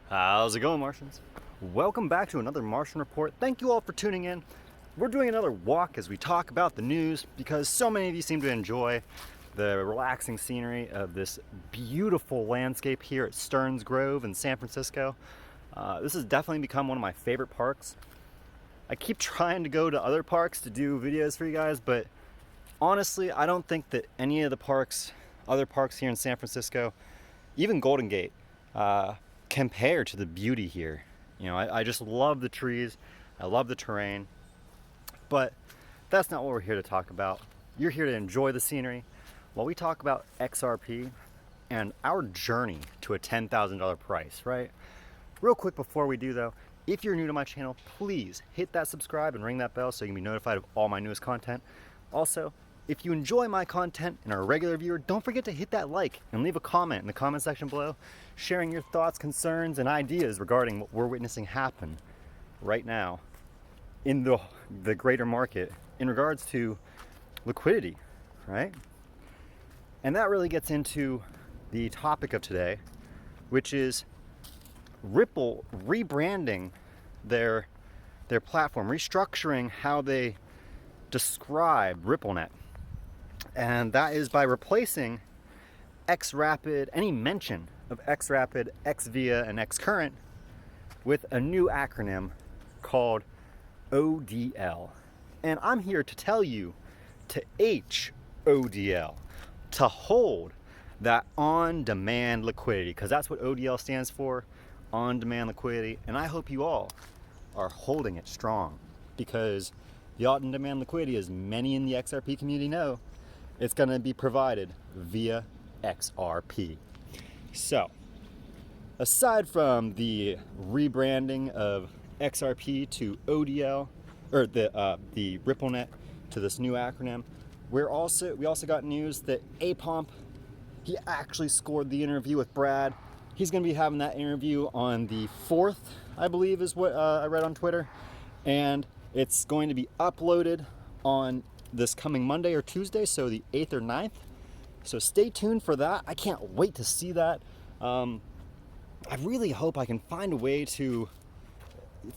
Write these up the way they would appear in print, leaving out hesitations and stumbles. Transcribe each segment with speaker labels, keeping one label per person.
Speaker 1: How's it going, Martians? Welcome back to another Martian Report. Thank you all for tuning in. We're doing another walk as we talk about the news because so many of you seem to enjoy the relaxing scenery of this beautiful landscape here at Stearns Grove in San Francisco. This has definitely become one of my favorite parks. I keep trying to go to other parks to do videos for you guys, but honestly, I don't think that any of the parks, other parks here in San Francisco, even Golden Gate, compare to the beauty here. You know, I just love the trees, I love the terrain, but that's not what we're here to talk about. You're here to enjoy the scenery while we talk about XRP and our journey to a $10,000 price, right? Real quick before we do though, if you're new to my channel, please hit that subscribe and ring that bell so you can be notified of all my newest content. Also, if you enjoy my content and are a regular viewer, don't forget to hit that like and leave a comment in the comment section below, sharing your thoughts, concerns, and ideas regarding what we're witnessing happen right now in the greater market in regards to liquidity, right? And that really gets into the topic of today, which is Ripple rebranding their platform, restructuring how they describe RippleNet. And that is by replacing XRapid, any mention of XRapid, XVIA, and XCurrent with a new acronym called ODL. And I'm here to tell you to HODL, to hold that on-demand liquidity, because that's what ODL stands for, on-demand liquidity. And I hope you all are holding it strong, because the on-demand liquidity, as many in the XRP community know, it's going to be provided via XRP. So, aside from the rebranding of XRP to ODL, or the RippleNet to this new acronym, we also got news that Apomp, he actually scored the interview with Brad. He's going to be having that interview on the 4th, I believe is what I read on Twitter, and it's going to be uploaded on this coming Monday or Tuesday, so the 8th or 9th. So stay tuned for that. I can't wait to see that. I really hope I can find a way to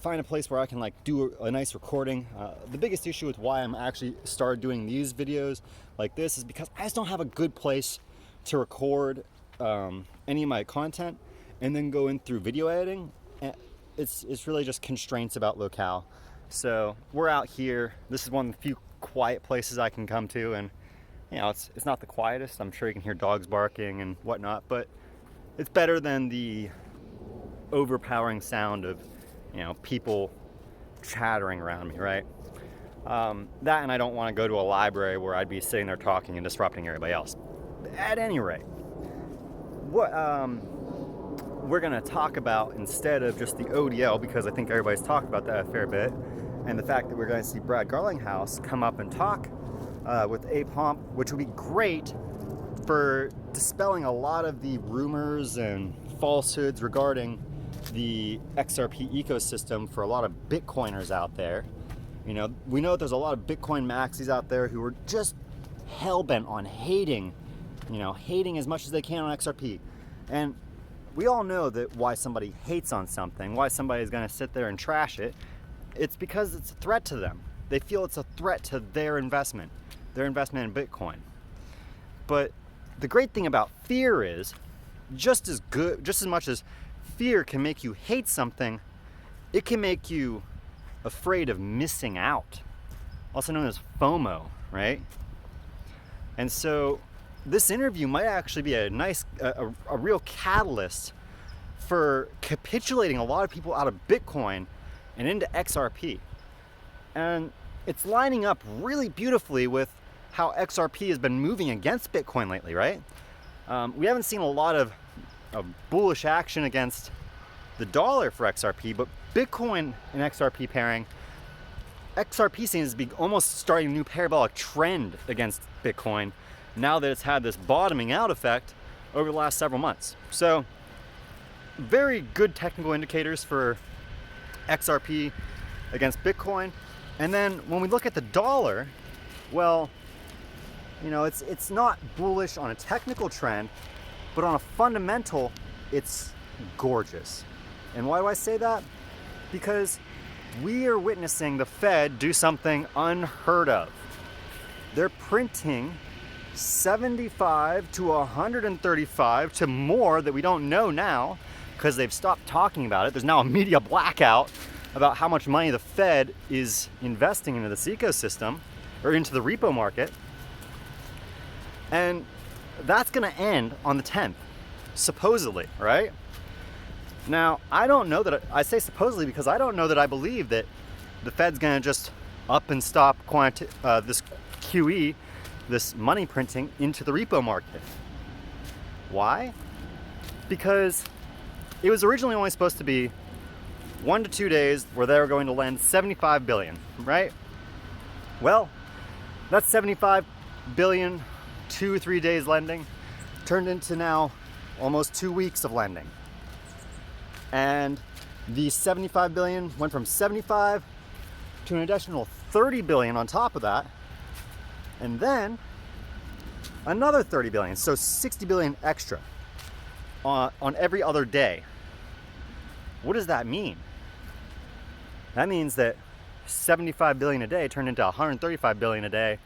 Speaker 1: find a place where I can like do a nice recording. The biggest issue with why I'm actually started doing these videos like this is because I just don't have a good place to record any of my content and then go in through video editing. It's really just constraints about locale. So we're out here. This is one of the few quiet places I can come to, and you know, it's not the quietest. I'm sure you can hear dogs barking and whatnot, but it's better than the overpowering sound of, you know, people chattering around me, right? That, and I don't want to go to a library where I'd be sitting there talking and disrupting everybody else. At any rate, what we're going to talk about instead of just the ODL, because I think everybody's talked about that a fair bit, and the fact that we're going to see Brad Garlinghouse come up and talk with Apomp, which would be great for dispelling a lot of the rumors and falsehoods regarding the XRP ecosystem for a lot of Bitcoiners out there. You know, we know that there's a lot of Bitcoin maxis out there who are just hell-bent on hating, you know, hating as much as they can on XRP. And we all know that why somebody hates on something, why somebody is going to sit there and trash it, it's because it's a threat to them. They feel it's a threat to their investment in Bitcoin. But the great thing about fear is, just as much as fear can make you hate something, it can make you afraid of missing out, also known as FOMO, right? And so this interview might actually be a nice, a real catalyst for capitulating a lot of people out of Bitcoin and into XRP. And it's lining up really beautifully with how XRP has been moving against Bitcoin lately, right? We haven't seen a lot of bullish action against the dollar for XRP, but Bitcoin and XRP pairing, XRP seems to be almost starting a new parabolic trend against Bitcoin now that it's had this bottoming out effect over the last several months. So very good technical indicators for XRP against Bitcoin. And then when we look at the dollar, well, you know, it's not bullish on a technical trend, but on a fundamental, it's gorgeous. And why do I say that? Because we are witnessing the Fed do something unheard of. They're printing 75 to 135 to more that we don't know now because they've stopped talking about it. There's now a media blackout about how much money the Fed is investing into this ecosystem or into the repo market. And that's going to end on the 10th, supposedly, right? Now, I don't know that, I say supposedly because I don't know that I believe that the Fed's going to just up and stop this QE, this money printing into the repo market. Why? Because it was originally only supposed to be 1 to 2 days where they were going to lend 75 billion, right? Well, that's 75 billion, 2-3 days lending, turned into now almost 2 weeks of lending. And the 75 billion went from 75 to an additional 30 billion on top of that. And then another 30 billion, so 60 billion extra on every other day. What does that mean? That means that 75 billion a day turned into 135 billion a day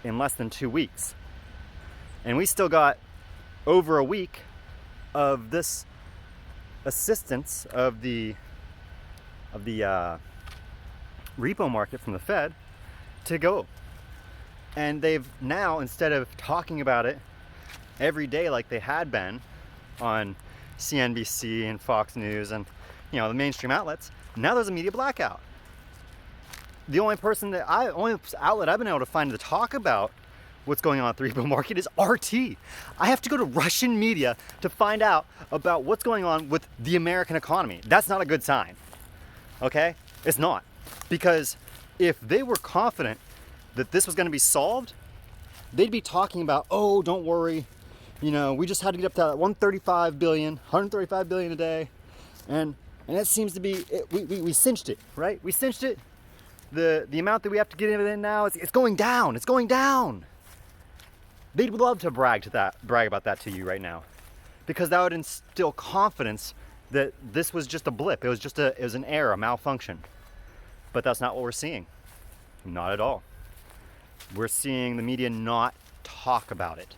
Speaker 1: in less than 2 weeks. And we still got over a week of this assistance of the repo market from the Fed to go. And they've now, instead of talking about it every day like they had been on CNBC and Fox News and the mainstream outlets, now there's a media blackout. The only outlet I've been able to find to talk about what's going on at the repo market is RT. I have to go to Russian media to find out about what's going on with the American economy. That's not a good sign, okay? It's not. Because if they were confident that this was going to be solved, they'd be talking about, oh, don't worry, we just had to get up to 135 billion a day, and that seems to be, we cinched it, right? We cinched it. The amount that we have to get in now, it's going down, it's going down. They'd love to brag about that to you right now, because that would instill confidence that this was just a blip. It was an error, a malfunction. But that's not what we're seeing. Not at all. We're seeing the media not talk about it.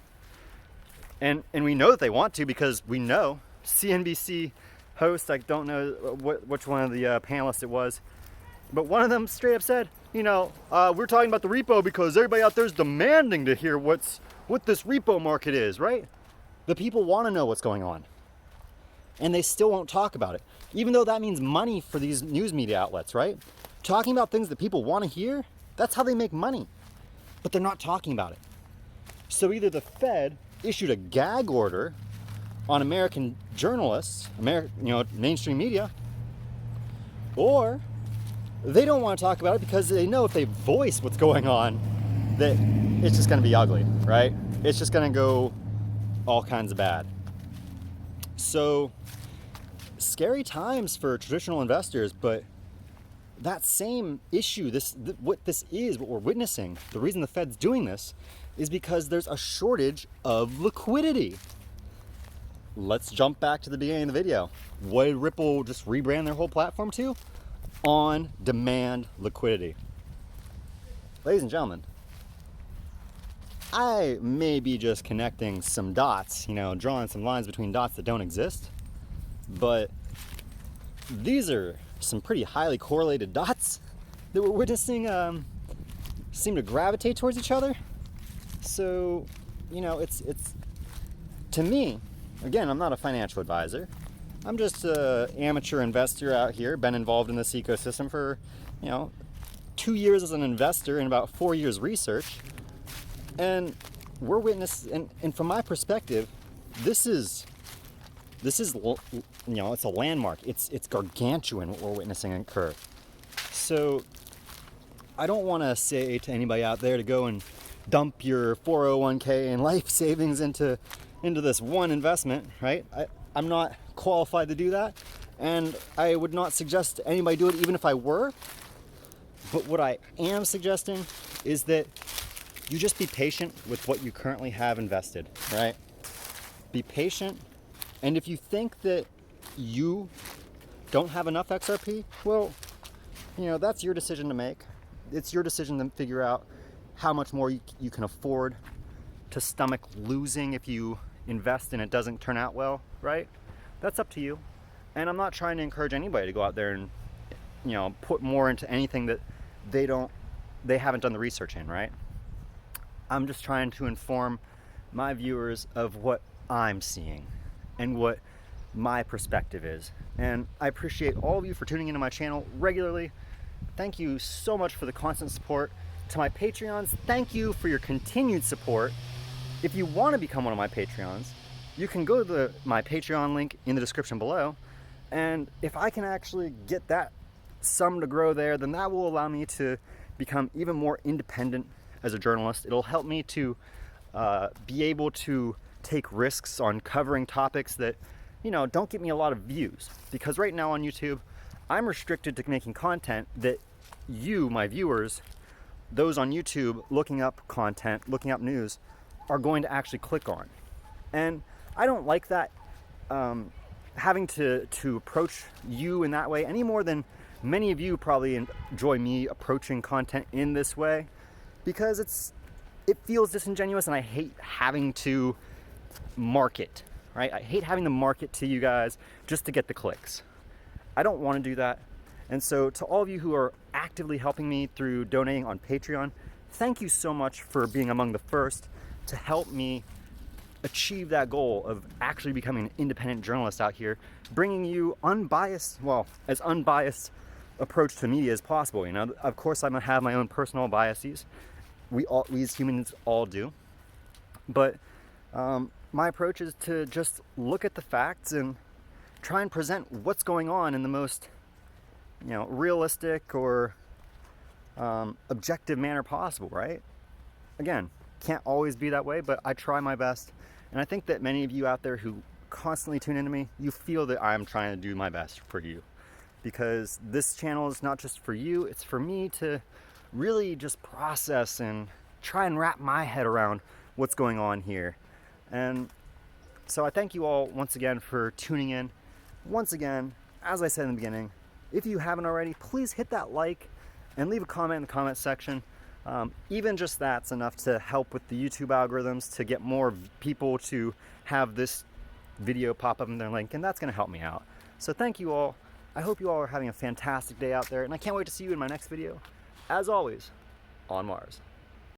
Speaker 1: And we know that they want to, because we know CNBC host, I don't know which one of the panelists it was, but one of them straight up said, we're talking about the repo because everybody out there is demanding to hear what this repo market is, right? The people want to know what's going on. And they still won't talk about it. Even though that means money for these news media outlets, right? Talking about things that people want to hear, that's how they make money. But they're not talking about it. So either the Fed issued a gag order on American journalists, mainstream media, or they don't want to talk about it because they know if they voice what's going on, that it's just going to be ugly, right? It's just going to go all kinds of bad. So, scary times for traditional investors, but that same issue, what we're witnessing, the reason the Fed's doing this is because there's a shortage of liquidity. Let's jump back to the beginning of the video. What did Ripple just rebrand their whole platform to? On-demand liquidity. Ladies and gentlemen, I may be just connecting some dots, drawing some lines between dots that don't exist, but these are some pretty highly correlated dots that we're witnessing seem to gravitate towards each other. So, it's to me, again, I'm not a financial advisor. I'm just an amateur investor out here, been involved in this ecosystem for, 2 years as an investor and about 4 years research. And we're and from my perspective, this is it's a landmark. It's gargantuan what we're witnessing occur. So I don't want to say to anybody out there to go and dump your 401k and life savings into this one investment, right? I'm not qualified to do that, and I would not suggest anybody do it even if I were. But what I am suggesting is that you just be patient with what you currently have invested, right? Be patient, and if you think that you don't have enough XRP, well, you know, that's your decision to make. It's your decision to figure out how much more you can afford to stomach losing if you invest and it doesn't turn out well, right? That's up to you. And I'm not trying to encourage anybody to go out there and, you know, put more into anything that they haven't done the research in, right? I'm just trying to inform my viewers of what I'm seeing and what my perspective is. And I appreciate all of you for tuning into my channel regularly. Thank you so much for the constant support. To my Patreons, thank you for your continued support. If you want to become one of my Patreons, you can go to my Patreon link in the description below. And if I can actually get that sum to grow there, then that will allow me to become even more independent as a journalist. It'll help me to be able to take risks on covering topics that, you know, don't get me a lot of views. Because right now on YouTube, I'm restricted to making content that you, my viewers, those on YouTube looking up content, looking up news, are going to actually click on. And I don't like that, having to approach you in that way any more than many of you probably enjoy me approaching content in this way, because it feels disingenuous, and I hate having to market, right? I hate having to market to you guys just to get the clicks. I don't want to do that. And so to all of you who are actively helping me through donating on Patreon, thank you so much for being among the first to help me achieve that goal of actually becoming an independent journalist out here, bringing you unbiased, well, as unbiased approach to media as possible. You know, of course, I'm gonna have my own personal biases. We as humans all do. But my approach is to just look at the facts and try and present what's going on in the most, you know, realistic or objective manner possible, right? Again, can't always be that way, but I try my best. And I think that many of you out there who constantly tune into me, you feel that I'm trying to do my best for you. Because this channel is not just for you, it's for me to really just process and try and wrap my head around what's going on here. And so I thank you all once again for tuning in. Once again, as I said in the beginning, if you haven't already, please hit that like and leave a comment in the comment section. Even just that's enough to help with the YouTube algorithms to get more people to have this video pop up in their link, and that's going to help me out. So thank you all. I hope you all are having a fantastic day out there, and I can't wait to see you in my next video. As always, on Mars.